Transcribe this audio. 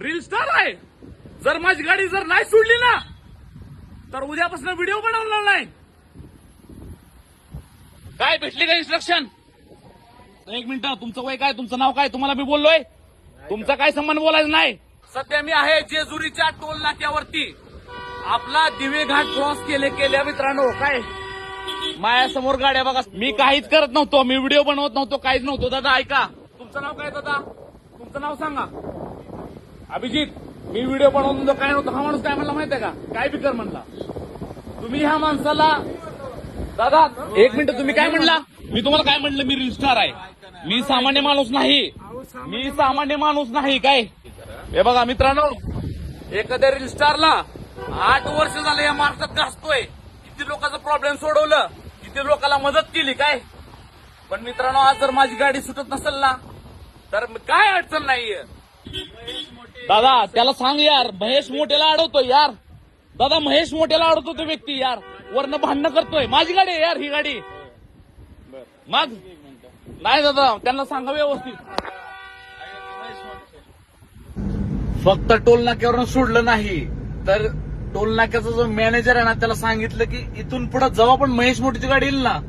Reel star आहे. जर माझी गाडी जर नाही सोडली ना तर उद्यापासून व्हिडिओ बनवणार नाही. काय भेटली का इन्स्ट्रक्शन? एक मिनिट, तुमचं वय काय, तुमचं नाव काय, तुम्हाला मी बोललोय, तुमचा काय संबंध बोलायचं नाही. सध्या मी आहे जेजुरीच्या टोल नाक्यावरती. आपला दिवे घाट क्रॉस केल्या मित्रांनो. काय माझ्यासमोर गाड्या बघा. मी काहीच करत नव्हतो, मी व्हिडिओ बनवत नव्हतो, काहीच नव्हतो. दादा ऐका, तुमचं नाव काय दादा? तुमचं नाव सांगा. अभिजित. मी व्हिडिओ बनवत नव्हतो, काय नव्हतं. हा माणूस काय म्हणला माहितीये का? काय बी कर म्हणला. तुम्ही ह्या माणसाला, दादा एक मिनिट, तुम्ही काय म्हणला? मी तुम्हाला काय म्हणलं? मी रील स्टार आहे. मी सामान्य माणूस नाही. मी सामान्य माणूस नाही. काय हे बघा मित्रांनो, एखाद्या रील स्टारला 8 वर्ष झालं या मार्गात घासतोय. किती लोकांचा प्रॉब्लेम सोडवलं, किती लोकांना मदत केली. काय पण मित्रांनो, आज जर माझी गाडी सुटत नसेल ना तर काय अडचण नाहीये. दादा त्याला सांग यार, महेश मोठेला अडवतोय यार. दादा महेश मोठेला अडवतो तो व्यक्ती यार, वरनं भांडणं करतोय. माझी गाडी आहे यार ही गाडी. मग नाही दादा, त्यांना सांगा व्यवस्थित. फक्त टोल नाक्यावरून सोडलं नाही तर टोल नाक्याचा जो मॅनेजर आहे ना त्याला सांगितलं की इथून पुढे जेव्हा पण महेश मोठीची गाडी येईल ना